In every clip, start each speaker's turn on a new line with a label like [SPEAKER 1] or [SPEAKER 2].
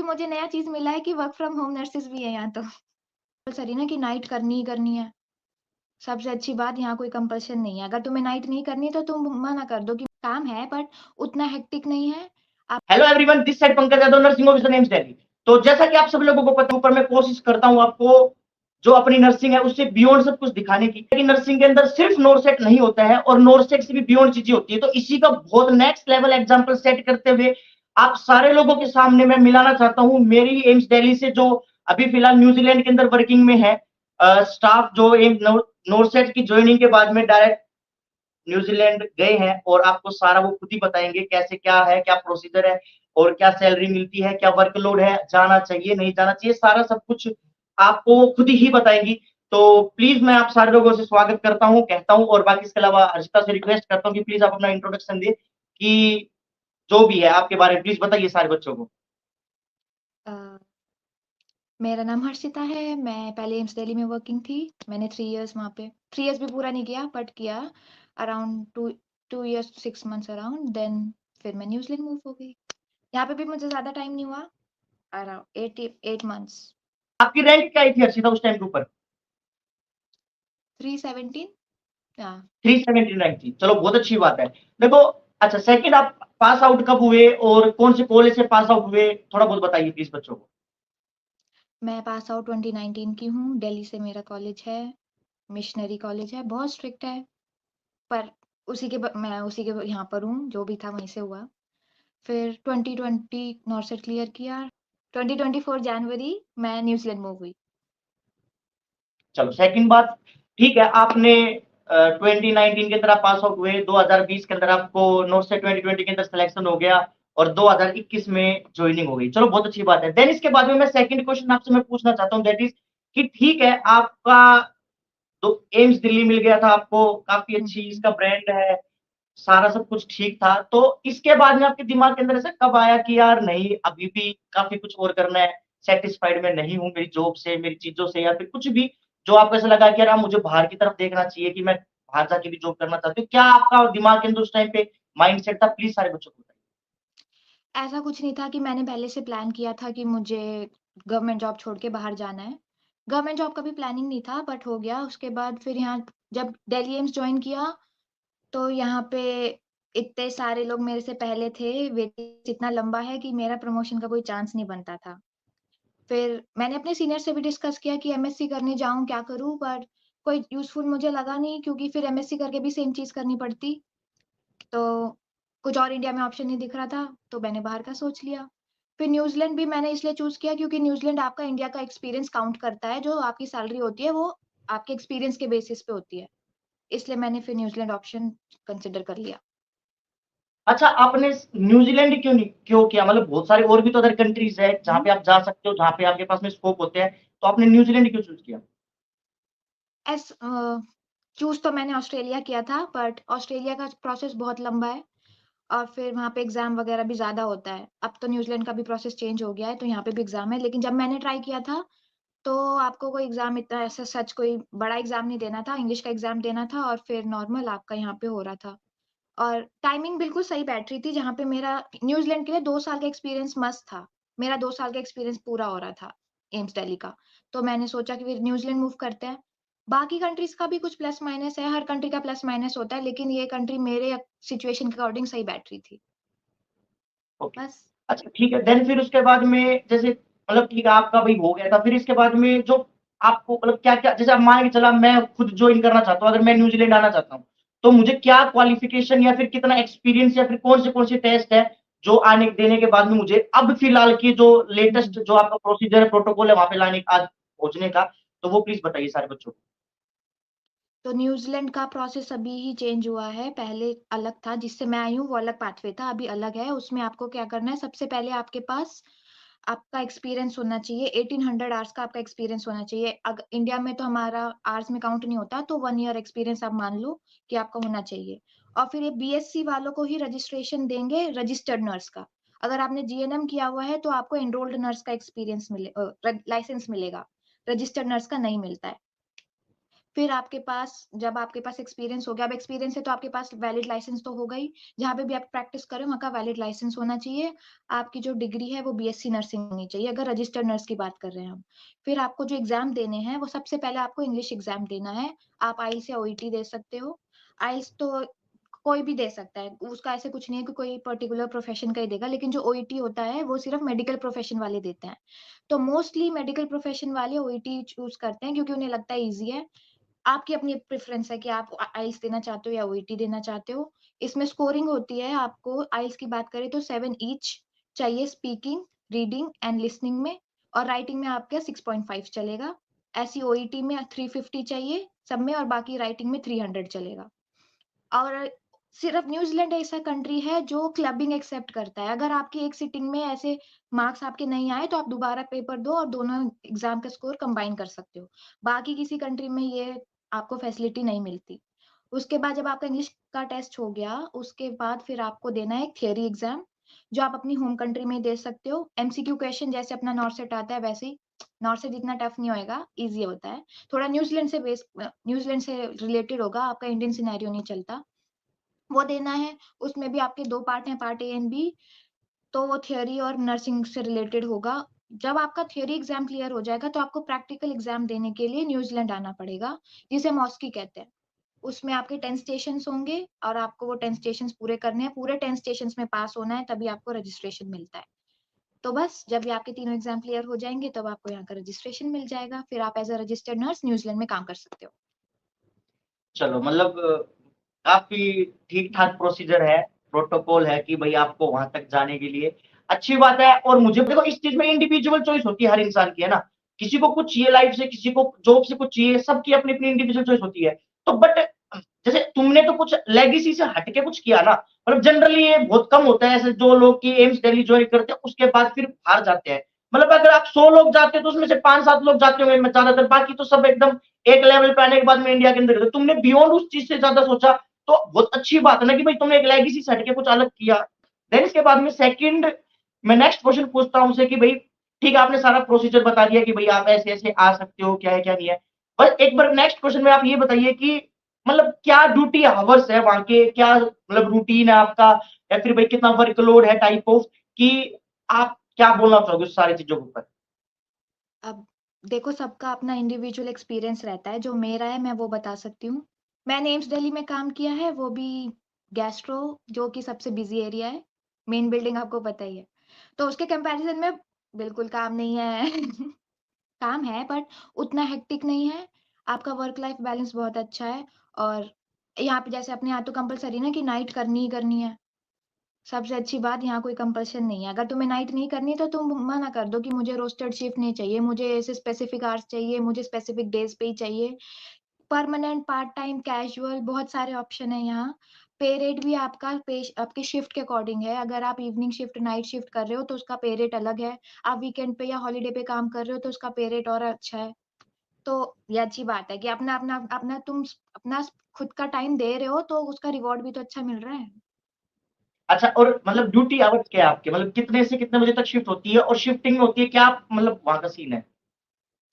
[SPEAKER 1] मुझे नया चीज़ मिला है कि वर्क फ्रॉम होम नर्सेस भी है यहाँ तो। कंपल्सरी ना कि नाइट करनी ही करनी है। सबसे अच्छी बात यहाँ कोई कंपल्शन नहीं है। अगर तुम्हें नाइट नहीं करनी तो तुम मना कर दो कि काम है बट उतना हेक्टिक नहीं है। आप
[SPEAKER 2] hello everyone, this side Pankaj Yadav, nursing officer AIIMS Delhi. तो जैसा कि आप सब लोगों को पता है, ऊपर मैं कोशिश करता हूं आपको जो अपनी नर्सिंग है उससे बियॉन्ड सब कुछ दिखाने की। लेकिन नर्सिंग के अंदर सिर्फ नोरसेट नहीं होता है और नोरसेट से भी बियॉन्ड चीजें होती है। तो इसी का बहुत नेक्स्ट लेवल एग्जांपल सेट करते हुए आप सारे लोगों के सामने मैं मिलाना चाहता हूं मेरी एम्स दिल्ली से जो अभी फिलहाल न्यूजीलैंड के अंदर वर्किंग में है स्टाफ, जो नोरसेट की ज्वाइनिंग के बाद में डायरेक्ट न्यूजीलैंड गए हैं और आपको सारा वो खुद ही बताएंगे कैसे क्या है, क्या प्रोसीजर है और क्या सैलरी मिलती है, क्या वर्कलोड है, जाना चाहिए नहीं जाना चाहिए, सारा सब कुछ आपको वो खुद ही बताएंगी। तो प्लीज मैं आप सारे लोगों से स्वागत करता हूं, कहता हूं और बाकी इसके अलावा हर्षिता से रिक्वेस्ट करता हूं कि प्लीज आप अपना इंट्रोडक्शन दे कि जो भी है आपके बारे में प्लीज बताइए सारे बच्चों को।
[SPEAKER 1] अ, मेरा नाम हर्षिता है। मैं पहले एम्स दिल्ली में वर्किंग थी। मैंने 3 इयर्स वहाँ पे 3 इयर्स भी पूरा नहीं किया बट किया around 2 years 6 months around. Then फिर मैं न्यूज़ीलैंड मूव हो गई। यहाँ पे भी मुझे ज़्यादा टाइम नहीं हुआ, अराउंड 8 मंथ्स।
[SPEAKER 2] आपकी रैंक क्या आई थी हर्षिता उस टाइम के ऊपर?
[SPEAKER 1] 317। हाँ।
[SPEAKER 2] 317 रैंक थी, चलो बहुत अच्छी बात है। देखो, अच्छा सेकंड आप पास आउट कब हुए और कौन से कॉलेज से पास आउट हुए, थोड़ा बहुत बताइए प्लीज बच्चों को।
[SPEAKER 1] मैं पास आउट 2019 की हूँ। दिल्ली से मेरा कॉलेज है, मिशनरी कॉलेज है, बहुत स्ट्रिक्ट है पर मैं उसी के यहाँ पर हूँ, जो भी था वहीं से हुआ। फिर 2020 नॉर्सेट क्लियर किया। 2024 जनवरी मैं न्यूजीलैंड मूव हुई।
[SPEAKER 2] चलो सेकंड बात, ठीक है, आपने 2019 के अंदर आप पास आउट हुए, 2020 के अंदर आपको नॉर्थ से 2020 के अंदर सिलेक्शन हो गया और 2021 में ज्वाइनिंग हो गई, चलो बहुत अच्छी बात है। देन इसके बाद में मैं सेकंड क्वेश्चन आपसे मैं पूछना चाहता हूँ, दैट इज कि ठीक है आपका तो एम्स दिल्ली मिल गया था आपको, काफी अच्छी इसका ब्रांड है, सारा सब कुछ ठीक था, तो इसके बाद में आपके दिमाग के अंदर ऐसा कब आया कि यार नहीं अभी भी काफी कुछ और करना है, सेटिस्फाइड मैं नहीं हूँ मेरी जॉब से, मेरी चीजों से, या फिर कुछ भी जो आपको ऐसा लगा कि यार मुझे बाहर की तरफ देखना चाहिए कि मैं बाहर जाके भी जॉब करना चाहती हूँ, क्या आपका दिमाग के अंदर उस टाइम पे माइंड सेट था, प्लीज सारे बच्चों को बताइए।
[SPEAKER 1] ऐसा कुछ नहीं था कि मैंने पहले से प्लान किया था कि मुझे गवर्नमेंट जॉब छोड़ के बाहर जाना है। गवर्नमेंट जॉब का भी प्लानिंग नहीं था बट हो गया। उसके बाद फिर यहाँ जब दिल्ली एम्स जॉइन किया तो यहाँ पे इतने सारे लोग मेरे से पहले थे, वेटेज इतना लंबा है कि मेरा प्रमोशन का कोई चांस नहीं बनता था। फिर मैंने अपने सीनियर से भी डिस्कस किया कि एमएससी करने जाऊँ, क्या करूँ? बट कोई यूज़फुल मुझे लगा नहीं क्योंकि फिर एमएससी करके भी सेम चीज़ करनी पड़ती। तो कुछ और इंडिया में ऑप्शन नहीं दिख रहा था, तो मैंने बाहर का सोच लिया। फिर न्यूज़ीलैंड भी मैंने इसलिए चूज़ किया क्योंकि न्यूज़ीलैंड आपका इंडिया का एक्सपीरियंस काउंट करता है, जो आपकी सैलरी होती है वो आपके एक्सपीरियंस के बेसिस पे होती है। इसलिए मैंने फिर न्यूज़ीलैंड ऑप्शन कंसिडर कर लिया।
[SPEAKER 2] अच्छा, आपने न्यूजीलैंड क्यों नहीं क्यों किया, मतलब बहुत सारे और भी तो अदर कंट्रीज है जहाँ
[SPEAKER 1] हुँ।
[SPEAKER 2] पे आप जा सकते हो, जहाँ पे आपके पास में स्कोप होते हैं, तो आपने न्यूजीलैंड क्यों चूज किया?
[SPEAKER 1] चूज़ तो मैंने ऑस्ट्रेलिया किया था बट ऑस्ट्रेलिया का प्रोसेस बहुत लंबा है और फिर वहाँ पे एग्ज़ाम वग़ैरह भी ज़्यादा होता है। अब तो न्यूज़ीलैंड का भी प्रोसेस चेंज हो गया है, तो यहाँ पे भी एग्ज़ाम है। लेकिन जब मैंने ट्राई किया था, तो आपको कोई एग्ज़ाम इतना ऐसा सच कोई बड़ा एग्ज़ाम नहीं देना था, इंग्लिश का एग्ज़ाम देना था और फिर नॉर्मल आपका यहाँ पे हो रहा था। और टाइमिंग बिल्कुल सही बैठ रही थी, जहाँ पे मेरा न्यूज़ीलैंड के लिए 2 साल का एक्सपीरियंस मस्ट था। मेरा 2 साल का एक्सपीरियंस पूरा हो रहा था एम्स दिल्ली का। तो मैंने सोचा कि फिर न्यूज़ीलैंड मूव करते हैं। बाकी कंट्रीज़ का भी कुछ प्लस माइनस है, हर कंट्री का प्लस माइनस होता है, लेकिन ये कंट्री मेरे सिचुएशन के अकॉर्डिंग सही बैठ रही थी।
[SPEAKER 2] ओके,
[SPEAKER 1] बस।
[SPEAKER 2] अच्छा ठीक है, देन फिर उसके बाद में जैसे मतलब ठीक है आपका भाई हो गया था, फिर इसके बाद में जो आपको मतलब क्या क्या, जैसे आप मान के चला मैं खुद ज्वाइन करना चाहता हूँ, अगर मैं न्यूजीलैंड आना चाहता हूँ, तो मुझे क्या क्वालिफिकेशन या फिर कितना एक्सपीरियंस या फिर कौन से टेस्ट है जो आने देने के बाद में मुझे अब फिलहाल की जो
[SPEAKER 1] हुँ।
[SPEAKER 2] लेटेस्ट जो आपका प्रोसीजर है, प्रोटोकॉल है वहां पे लाने आज पहुंचने का, तो वो प्लीज बताइए सारे बच्चों को।
[SPEAKER 1] तो न्यूज़ीलैंड का प्रोसेस अभी ही चेंज हुआ है, पहले अलग था, जिससे मैं आई हूँ वो अलग पाथवे था, अभी अलग है। उसमें आपको क्या करना है, सबसे पहले आपके पास आपका एक्सपीरियंस होना चाहिए, 1800 आवर्स का आपका एक्सपीरियंस होना चाहिए। इंडिया में तो हमारा आवर्स में काउंट नहीं होता, तो 1 ईयर एक्सपीरियंस आप मान लो कि आपका होना चाहिए। और फिर ये बीएससी वालों को ही रजिस्ट्रेशन देंगे रजिस्टर्ड नर्स का। अगर आपने जीएनएम किया हुआ है, तो आपको एनरोल्ड नर्स का एक्सपीरियंस लाइसेंस मिलेगा, रजिस्टर्ड नर्स का नहीं मिलता है। फिर जब आपके पास एक्सपीरियंस हो गया, अब एक्सपीरियंस है तो आपके पास वैलिड लाइसेंस तो होगा ही, जहाँ पे भी आप प्रैक्टिस कर रहे हो वहाँ का वैलिड लाइसेंस होना चाहिए। आपकी जो डिग्री है वो बीएससी नर्सिंग होनी चाहिए, अगर रजिस्टर्ड नर्स की बात कर रहे हैं हम। फिर आपको जो एग्ज़ाम देने हैं, वो सबसे पहले आपको इंग्लिश एग्ज़ाम देना है। आप आइल्स या ओईटी दे सकते हो। आइल्स तो कोई भी दे सकता है, उसका ऐसे कुछ नहीं है कि कोई पर्टिकुलर प्रोफ़ेशन का ही देगा, लेकिन जो ओईटी होता है, वो सिर्फ़ मेडिकल प्रोफ़ेशन वाले देते हैं। तो मोस्टली मेडिकल प्रोफ़ेशन वाले ओईटी चूज़ करते हैं क्योंकि उन्हें लगता है ईज़ी है। आपकी अपनी प्रेफ़रेंस है कि आप आइल्स देना चाहते हो या ओईटी देना चाहते हो। इसमें स्कोरिंग होती है, आपको आइल्स की बात करें तो 7 ईच चाहिए स्पीकिंग, रीडिंग एंड लिसनिंग में, और राइटिंग में आपका 6.5 चलेगा। ऐसी ओईटी में 350 चाहिए सब में, और बाकी राइटिंग में 300 चलेगा। और सिर्फ न्यूज़ीलैंड ऐसा कंट्री है जो क्लबिंग एक्सेप्ट करता है। अगर आपकी एक सिटिंग में ऐसे मार्क्स आपके नहीं आए तो आप दोबारा पेपर दो और दोनों एग्ज़ाम का स्कोर कंबाइन कर सकते हो। बाकी किसी कंट्री में ये आपको फैसिलिटी नहीं मिलती। उसके बाद जब आपका इंग्लिश का टेस्ट हो गया, उसके बाद फिर आपको देना है एक थियरी एग्ज़ाम, जो आप अपनी होम कंट्री में दे सकते हो। एमसीक्यू क्वेश्चन जैसे अपना नॉर्सेट आता है वैसे ही, नॉर्सेट जितना टफ नहीं होएगा, ईज़ी होता है। थोड़ा न्यूज़ीलैंड से रिलेटेड होगा, आपका इंडियन सिनेरियो नहीं चलता। वो देना है, उसमें भी आपके 2 पार्ट हैं, पार्ट ए एंड बी, तो वो थियरी और नर्सिंग से रिलेटेड होगा। जब आपका थियरी एग्ज़ाम क्लियर हो जाएगा, तो आपको प्रैक्टिकल एग्ज़ाम देने के लिए न्यूज़ीलैंड आना पड़ेगा, जिसे मॉस्की कहते हैं। उसमें आपके 10 स्टेशंस होंगे और आपको वो 10 स्टेशंस पूरे करने हैं, पूरे 10 स्टेशंस में पास होना है, तभी आपको रजिस्ट्रेशन मिलता है। तो बस, जब ये आपके तीनों एग्ज़ाम क्लियर हो जाएँगे, तब आपको यहाँ का रजिस्ट्रेशन मिल जाएगा, फिर आप as a registered nurse New Zealand में काम कर सकते हो।
[SPEAKER 2] चलो मतलब काफ़ी ठीक-ठाक प्रोसीजर है, प्रोटोकॉल है कि भई आपको वहाँ तक जाने के लिए अच्छी बात है और मुझे देखो इस चीज़ में इंडिविजुअल चॉइस होती है हर इंसान की, है ना? किसी को कुछ चाहिए लाइफ़ से, किसी को जॉब से कुछ चाहिए, सबकी अपनी-अपनी इंडिविजुअल चॉइस होती है। तो बट जैसे तुमने तो कुछ लेगेसी से हट के कुछ किया ना, मतलब जनरली ये बहुत कम होता है ऐसे जो लोग कि एम्स दिल्ली जॉइन करते हैं, उसके बाद फिर बाहर जाते हैं। मतलब अगर आप 100 लोग जाते हो तो उसमें से 5-7 लोग जाते होंगे ज़्यादातर, बाकी तो सब एकदम एक लेवल पे आने के बाद में इंडिया के अंदर तुमने बियॉन्ड उस चीज से ज्यादा सोचा, तो बहुत अच्छी बात है ना कि भाई तुमने एक लेगेसी से हटके कुछ अलग किया। देन इसके बाद में सेकंड मैं नेक्स्ट क्वेश्चन पूछता हूँ उनसे कि भाई ठीक है आपने सारा प्रोसीजर बता दिया कि भाई आप ऐसे ऐसे आ सकते हो, क्या है क्या नहीं है। बस एक बार नेक्स्ट क्वेश्चन में आप ये बताइए कि मतलब क्या ड्यूटी आवर्स है वहां के, क्या मतलब रूटीन है आपका, या फिर भाई कितना वर्कलोड है टाइप ऑफ, कि आप क्या बोलना चाहोगे उस सारी चीजों के ऊपर।
[SPEAKER 1] अब देखो, सबका अपना इंडिविजुअल एक्सपीरियंस रहता है, जो मेरा है मैं वो बता सकती हूँ। मैंने एम्स दिल्ली में काम किया है, वो भी गैस्ट्रो, जो कि सबसे बिज़ी एरिया है, मेन बिल्डिंग आपको पता ही है। तो उसके कंपैरिज़न में बिल्कुल काम नहीं है। काम है बट उतना हेक्टिक नहीं है, आपका वर्क लाइफ बैलेंस बहुत अच्छा है, और यहाँ पे जैसे अपने यहाँ तो कंपल्सरी ना कि नाइट करनी ही करनी है। सबसे अच्छी बात, यहाँ कोई कंपल्शन नहीं है। अगर तुम्हें नाइट नहीं करनी तो तुम मना कर दो कि मुझे रोस्टेड शिफ्ट नहीं चाहिए, मुझे ऐसे स्पेसिफिक आवर्स चाहिए, मुझे स्पेसिफिक डेज़ पे ही चाहिए। परमानेंट, पार्ट टाइम, कैजुअल बहुत सारे ऑप्शन हैं यहाँ। पे रेट भी आपकी शिफ्ट के अकॉर्डिंग है। अगर आप इवनिंग शिफ्ट, नाइट शिफ्ट कर रहे हो तो उसका पे रेट अलग है। आप वीकेंड पे या हॉलिडे पे काम कर रहे हो तो उसका पे रेट और अच्छा है। तो ये अच्छी बात है कि अपना अपना अपना तुम अपना खुद का टाइम दे रहे हो तो उसका रिवॉर्ड भी तो अच्छा मिल रहा है।
[SPEAKER 2] अच्छा और मतलब ड्यूटी आवर्स क्या है आपके, मतलब कितने से कितने बजे तक शिफ्ट होती है और शिफ्टिंग होती है क्या, आप मतलब वहां का सीन है।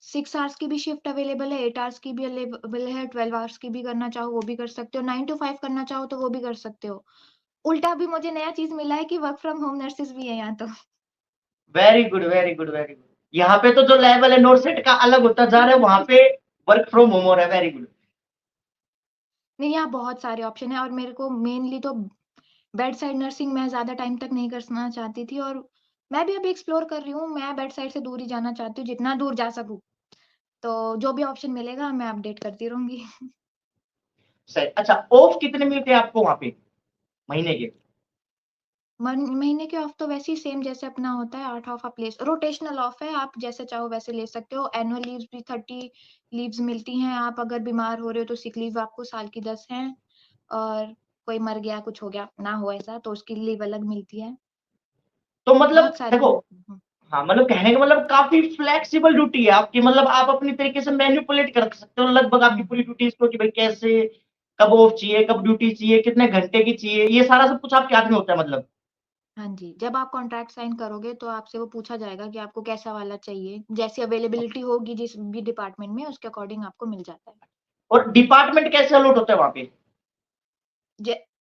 [SPEAKER 1] 6 आवर्स की भी शिफ्ट अवेलेबल है, 8 आवर्स की भी अवेलेबल है, 12 आवर्स की भी करना चाहो वो भी कर सकते हो, 9 टू 5 करना चाहो तो वो भी कर सकते हो। उल्टा अभी मुझे नया चीज़ मिला है कि वर्क फ्रॉम होम नर्सेस भी हैं यहाँ तो।
[SPEAKER 2] Very good very good very good. यहाँ पे तो जो लेवल है नोरसेट का अलग होता जा रहा है, वहां पे वर्क फ्रॉम होम हो रहा है, वेरी गुड।
[SPEAKER 1] नहीं, यहाँ बहुत सारे ऑप्शन हैं, और मेरे को मेनली तो बेड साइड नर्सिंग मैं ज़्यादा टाइम तक नहीं करना चाहती थी, और मैं भी अभी एक्सप्लोर कर रही हूँ, मैं बेड साइड से दूर ही जाना चाहती हूँ, जितना दूर जा सकूँ। तो जो भी ऑप्शन मिलेगा मैं अपडेट करती रहूँगी।
[SPEAKER 2] सही। अच्छा ऑफ कितने मिलते हैं आपको वहां पे महीने के।
[SPEAKER 1] महीने के ऑफ तो वैसे ही सेम जैसे अपना होता है, 8 ऑफ आप ले, रोटेशनल ऑफ है, आप जैसे चाहो वैसे ले सकते हो। एनुअल लीव्स भी 30 लीव्स मिलती हैं। आप अगर बीमार हो रहे हो तो सिक लीव आपको साल की 10 हैं, और कोई मर गया, कुछ हो गया, ना हो ऐसा तो उसकी लीव अलग मिलती है।
[SPEAKER 2] तो मतलब
[SPEAKER 1] बहुत सारी
[SPEAKER 2] देखो,
[SPEAKER 1] हुँ,
[SPEAKER 2] हाँ मतलब कहने का मतलब काफी फ्लेक्सिबल ड्यूटी है आपकी, मतलब आप अपनी तरीके से मैनिपुलेट कर सकते हो लगभग आपकी
[SPEAKER 1] हुँ।
[SPEAKER 2] पूरी ड्यूटीज को कि भाई कैसे, कब ऑफ चाहिए, कब ड्यूटी चाहिए, कितने घंटे की चाहिए, ये सारा सब कुछ आपके हाथ में होता है मतलब।
[SPEAKER 1] हाँ जी, जब आप कॉन्ट्रैक्ट साइन करोगे तो आपसे वो पूछा जाएगा कि आपको कैसा वाला चाहिए। जैसी अवेलेबिलिटी होगी जिस भी डिपार्टमेंट में, उसके अकॉर्डिंग आपको मिल जाता है।
[SPEAKER 2] और डिपार्टमेंट कैसे अलॉट होता है वहाँ पे?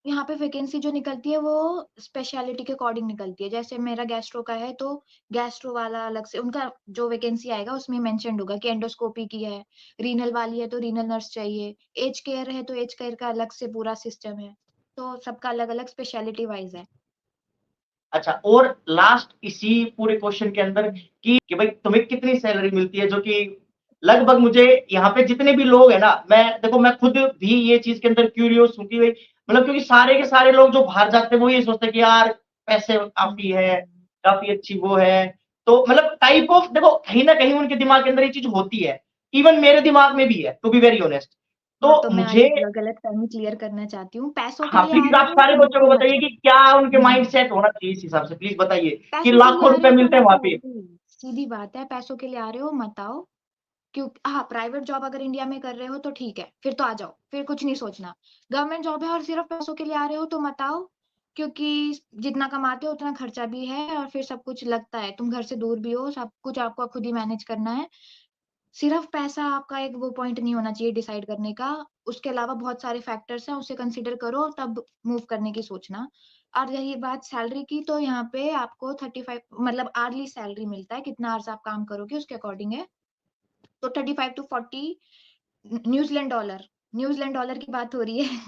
[SPEAKER 1] यहाँ पे वैकेंसी जो निकलती है वो स्पेशलिटी के अकॉर्डिंग निकलती है। जैसे मेरा गैस्ट्रो का है तो गैस्ट्रो वाला अलग से उनका जो वैकेंसी आएगा उसमें मेंशन्ड होगा कि एंडोस्कोपी की है, रीनल वाली है तो रीनल नर्स चाहिए, एज केयर है तो एज केयर का अलग से पूरा सिस्टम है। तो सबका अलग-अलग स्पेशलिटी वाइज़ है।
[SPEAKER 2] अच्छा, और लास्ट इसी पूरे क्वेश्चन के अंदर कि भाई तुम्हें कितनी सैलरी मिलती है, जो कि लगभग मुझे यहाँ पे जितने भी लोग हैं ना, मैं खुद भी ये चीज के अंदर क्यूरियस हूँ कि भाई मतलब क्योंकि सारे के सारे लोग जो बाहर जाते हैं वो ये सोचते हैं कि यार पैसे काफी है, काफी अच्छी वो है। तो मतलब टाइप ऑफ देखो कहीं ना कहीं उनके दिमाग के अंदर ये चीज होती है, इवन मेरे दिमाग में भी है, टू बी वेरी ऑनेस्ट।
[SPEAKER 1] हाँ,
[SPEAKER 2] तो
[SPEAKER 1] तो मैं आज
[SPEAKER 2] मुझे
[SPEAKER 1] गलतफहमी क्लियर करना चाहती हूँ। पैसों के
[SPEAKER 2] हाँ,
[SPEAKER 1] लिए आ
[SPEAKER 2] प्लीज
[SPEAKER 1] रहे
[SPEAKER 2] आप
[SPEAKER 1] हो
[SPEAKER 2] सारे
[SPEAKER 1] तो
[SPEAKER 2] बच्चों को
[SPEAKER 1] बिल्कुल मत
[SPEAKER 2] बताइए
[SPEAKER 1] जाओ।
[SPEAKER 2] कि क्या उनके
[SPEAKER 1] हुँ।
[SPEAKER 2] माइंडसेट होना चाहिए इस हिसाब से, प्लीज बताइए कि
[SPEAKER 1] पैसों के लिए
[SPEAKER 2] लाखों
[SPEAKER 1] आ रहे
[SPEAKER 2] रुपए
[SPEAKER 1] हो तो
[SPEAKER 2] मिलते हैं
[SPEAKER 1] मत
[SPEAKER 2] वहां
[SPEAKER 1] आओ
[SPEAKER 2] पे।
[SPEAKER 1] भाई, सीधी बात है, पैसों के लिए आ रहे हो मत आओ। हाँ, प्राइवेट जॉब अगर इंडिया में कर रहे हो तो ठीक है, फिर तो आ जाओ, फिर कुछ नहीं सोचना। गवर्नमेंट जॉब है और सिर्फ़ पैसों के लिए आ रहे हो तो मत आओ, क्योंकि जितना कमाते हो उतना खर्चा भी है और फिर सब कुछ लगता है। तुम घर से दूर भी हो, सब कुछ आपको खुद ही मैनेज करना है। सिर्फ़ पैसा आपका एक वो पॉइंट नहीं होना चाहिए डिसाइड करने का, उसके अलावा बहुत सारे फैक्टर्स हैं, उसे कंसीडर करो तब मूव करने की सोचना। और रही बात सैलरी की तो यहाँ पे आपको 35 मतलब आर्ली सैलरी मिलता है, कितना आवर्स आप काम करोगे उसके अकॉर्डिंग है। तो 35 to 40 New Zealand dollar, New Zealand dollar की बात हो रही है।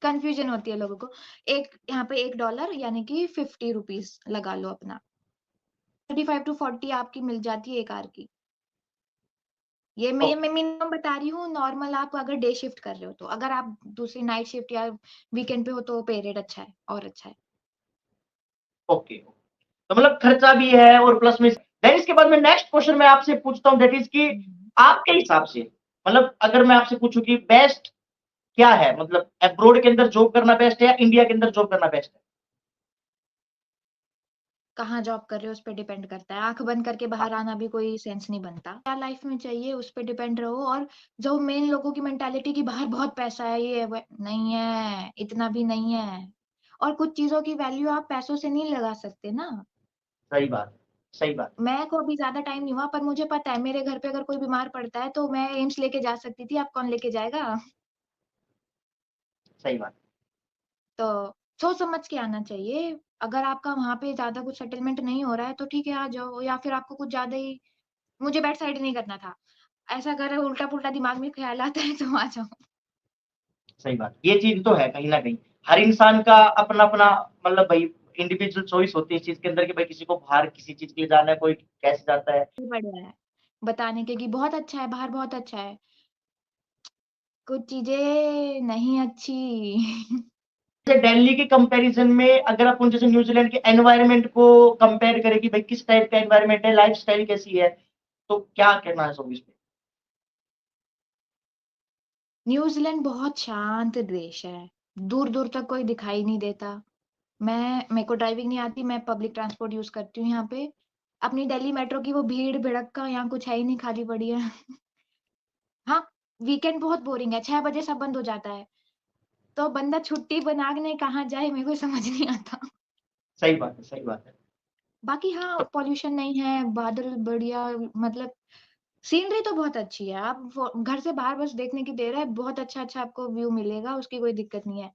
[SPEAKER 1] कन्फ्यूज़न होती है लोगों को। एक यहाँ पे 1 डॉलर यानी कि 50 रुपीज़ लगा लो अपना। 35 टू 40 आपकी मिल जाती है 1 आवर की। ये मैं
[SPEAKER 2] ओके
[SPEAKER 1] मिनिमम बता रही हूँ, नॉर्मल आप अगर डे शिफ्ट कर रहे हो तो। अगर आप दूसरी नाइट शिफ्ट या वीकेंड पे हो तो पे रेट अच्छा है और अच्छा है।
[SPEAKER 2] ओके। तो मतलब खर्चा भी है और प्लस में देन इसके बाद में नेक्स्ट क्वेश्चन मैं आपसे पूछता हूँ दैट इज कि
[SPEAKER 1] हुँ।
[SPEAKER 2] आपके हिसाब से मतलब अगर मैं आपसे पूछूं कि बेस्ट क्या है, मतलब अब्रोड के अंदर जॉब करना बेस्ट है या इंडिया के अंदर जॉब करना बेस्ट है?
[SPEAKER 1] कहाँ जॉब कर रहे हो उस पे डिपेंड करता है। आँख बंद करके
[SPEAKER 2] हाँ,
[SPEAKER 1] बाहर आना भी कोई सेंस नहीं बनता। क्या लाइफ में चाहिए उस पे डिपेंड रहो और जो मेन लोगों की मेंटालिटी कि बाहर बहुत पैसा है, ये है, वो है, नहीं है, इतना भी नहीं है। और कुछ चीज़ों की वैल्यू आप पैसों से नहीं लगा सकते ना।
[SPEAKER 2] सही बात, सही बात।
[SPEAKER 1] मैं को अभी ज़्यादा टाइम नहीं हुआ पर मुझे पता है मेरे घर पे अगर कोई बीमार पड़ता है तो मैं एम्स लेके जा सकती थी, अब कौन लेके जाएगा?
[SPEAKER 2] सही बात।
[SPEAKER 1] तो सोच समझ के आना चाहिए। अगर आपका वहाँ पे ज़्यादा कुछ सेटलमेंट नहीं हो रहा है तो ठीक है आ जाओ या फिर आपको कुछ ज़्यादा ही मुझे बैक साइड नहीं करना था। ऐसा अगर उल्टा-पुल्टा दिमाग में ख़्याल आता है तो आ जाओ।
[SPEAKER 2] सही बात, ये चीज तो है कहीं ना कहीं। हर इंसान का अपना अपना मतलब भाई इंडिविजुअल चॉइस होती है इस चीज के अंदर कि भाई किसी को बाहर किसी चीज के लिए जाना है, कोई कैसे जाता है।
[SPEAKER 1] ये बढ़िया है, बताने के कि बहुत अच्छा है, बाहर बहुत अच्छा है। कुछ चीज़ें नहीं अच्छी।
[SPEAKER 2] जैसे दिल्ली के कंपैरिजन में अगर अपन जैसे न्यूजीलैंड के एनवायरनमेंट को कंपेयर करें कि भाई किस टाइप का एनवायरनमेंट है, लाइफस्टाइल कैसी है, तो क्या कहना है सोबिस पे?
[SPEAKER 1] न्यूज़ीलैंड बहुत शांत देश है। दूर-दूर तक कोई दिखाई नहीं देता। मेरे को ड्राइविंग नहीं आती, मैं पब्लिक ट्रांसपोर्ट यूज़ करती हूँ यहाँ पे। अपनी दिल्ली मेट्रो की वो भीड़-भड़क्का यहाँ कुछ है ही नहीं, खाली पड़ी है। हाँ, वीकेंड बहुत बोरिंग है, 6 बजे सब बंद हो जाता है। तो बंदा छुट्टी बनाने कहाँ जाए मेरे को समझ नहीं आता।
[SPEAKER 2] सही बात है, सही बात है।
[SPEAKER 1] बाकी हाँ, पॉल्यूशन नहीं है, बादल बढ़िया मतलब सीनरी तो बहुत अच्छी है। आप वो घर से बाहर बस देखने की देर है, बहुत अच्छा-अच्छा आपको व्यू मिलेगा, उसकी कोई दिक्कत नहीं है।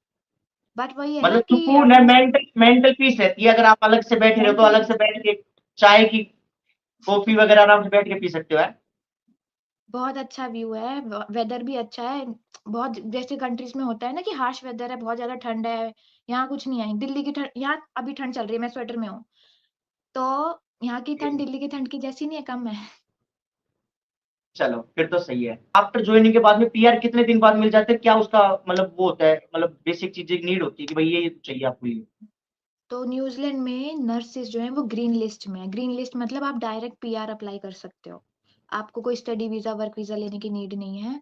[SPEAKER 1] बट वही है ना
[SPEAKER 2] मतलब
[SPEAKER 1] कि
[SPEAKER 2] सुकून है,
[SPEAKER 1] अपना
[SPEAKER 2] मेंटल मेंटल पीस रहती है, अगर आप अलग से बैठे रहे हो तो
[SPEAKER 1] मेंटल
[SPEAKER 2] अलग से बैठ के चाय की कॉफी वगैरह आराम से बैठ के पी सकते हो है।
[SPEAKER 1] बहुत अच्छा व्यू है, वेदर भी अच्छा है। बहुत जैसे कंट्रीज़ में होता है ना कि हार्श वेदर है, बहुत ज़्यादा ठंड है, यहाँ कुछ नहीं है। दिल्ली की ठंड यहाँ अभी ठंड चल रही है, मैं स्वेटर में हूँ। तो यहाँ की ठंड दिल्ली की ठंड की जैसी नहीं है, कम है।
[SPEAKER 2] चलो फिर तो सही है। आफ्टर ज्वाइनिंग के बाद में पीआर कितने दिन बाद मिल जाते हैं, क्या उसका मतलब वो होता है, मतलब बेसिक चीजें नीड होती है कि भाई ये तो चाहिए आपको ये?
[SPEAKER 1] तो न्यूज़ीलैंड में नर्सेज़ जो हैं वो ग्रीन लिस्ट में है। ग्रीन लिस्ट मतलब आप डायरेक्ट पीआर अप्लाई कर सकते हो। आपको कोई स्टडी वीज़ा, वर्क वीज़ा लेने की नीड नहीं है।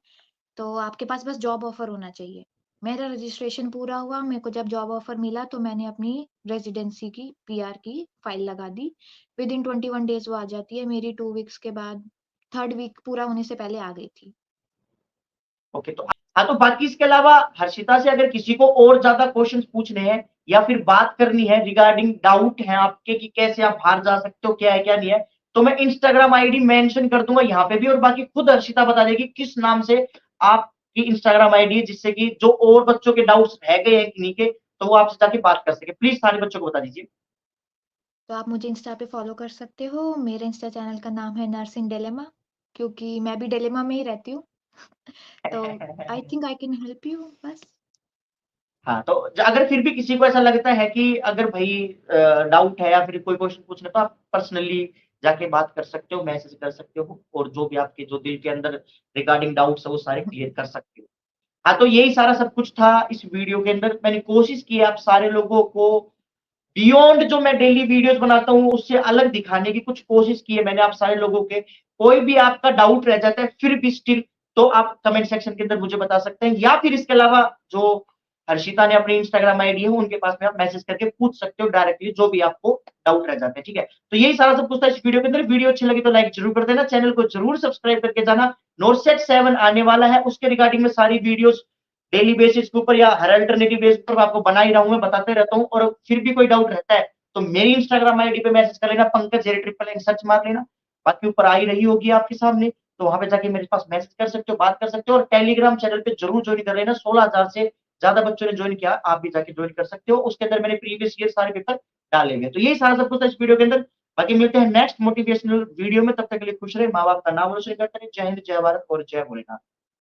[SPEAKER 1] तो आपके पास बस जॉब ऑफ़र होना चाहिए। मेरा रजिस्ट्रेशन पूरा हुआ, मेरे को जब जॉब ऑफ़र मिला तो मैंने अपनी रेज़िडेंसी की, पीआर की फ़ाइल लगा दी। विदिन 21 डेज़ वो आ जाती है। मेरी 2 वीक्स के बाद 3rd वीक पूरा होने से पहले आ गई थी।
[SPEAKER 2] ओके, तो हाँ, तो बाकी इसके अलावा हर्षिता से अगर किसी को और ज्यादा क्वेश्चंस पूछने हैं या फिर बात करनी है रिगार्डिंग डाउट है आपके कि कैसे आप बाहर जा सकते हो, क्या है क्या नहीं है, तो मैं इंस्टाग्राम आईडी मेंशन कर दूंगा यहाँ पे भी, और बाकी खुद हर्षिता बता देगी किस नाम से आप की इंस्टाग्राम आईडी है, जिससे कि जो और बच्चों के डाउट्स रह गए हैं किन्हीं के, तो वो आपसे जाके बात कर सके। प्लीज सारे बच्चों को बता दीजिए।
[SPEAKER 1] तो आप मुझे इंस्टा पे फ़ॉलो कर सकते हो। मेरे इंस्टा चैनल का नाम है नर्सिंग डिलेमा, क्योंकि मैं भी डिलेमा में ही रहती हूँ। तो I think I can help you बस।
[SPEAKER 2] हाँ, तो अगर फिर भी किसी को ऐसा लगता है कि अगर भाई डाउट है या फिर कोई क्वेश्चन पूछना, तो आप पर्सनली जाके बात कर सकते हो, मैसेज कर सकते हो, और जो भी आपके जो दिल के अंदर रिगार्डिंग डाउट्स है वो सारे क्लियर कर सकते हो। हाँ, तो यही सारा सब कुछ था इस वीडियो के अंदर। मैंने कोशिश की है आप सारे लोगों को बियॉन्ड जो मैं डेली वीडियोस बनाता हूँ उससे अलग दिखाने की कुछ कोशिश की है मैंने आप सारे लोगों के। कोई भी आपका डाउट रह जाता है फिर भी स्टिल, तो आप कमेंट सेक्शन के अंदर मुझे बता सकते हैं, या फिर इसके अलावा जो हर्षिता ने अपनी इंस्टाग्राम आईडी है उनके पास में आप मैसेज करके पूछ सकते हो डायरेक्टली, जो भी आपको डाउट रह जाते हैं। ठीक है, तो यही सारा सब कुछ था इस वीडियो के अंदर। वीडियो अच्छी लगी तो लाइक जरूर कर देना, चैनल को जरूर सब्सक्राइब करके जाना। नोरसेट 7 आने वाला है, उसके रिगार्डिंग में सारी वीडियोस डेली बेसिस के ऊपर या हर अल्टरनेटिव बेस पर आपको बना ही रहा हूं, मैं बताते रहता हूं। और फिर भी कोई डाउट रहता है तो मेरी इंस्टाग्राम आईडी पे मैसेज कर लेना, पंकज JTNN सर्च मार लेना, बाकी ऊपर आ ही रही होगी आपके सामने, तो वहां पे जाके मेरे पास मैसेज कर सकते हो, बात कर सकते हो। और टेलीग्राम चैनल पे जरूर ज्वाइन कर लेना, 16,000 से ज्यादा बच्चों ने ज्वाइन किया, आप भी जाके ज्वाइन कर सकते हो। उसके अंदर मैंने प्रीवियस ईयर सारे पेपर डाले हुए, तो यही सारा सब कुछ था इस वीडियो के अंदर। बाकी मिलते हैं नेक्स्ट मोटिवेशनल वीडियो में, तब तक के लिए खुश रहे, माँ बाप का नाम रोशन करते रहे। जय हिंद, जय भारत और जय भोलेनाथ।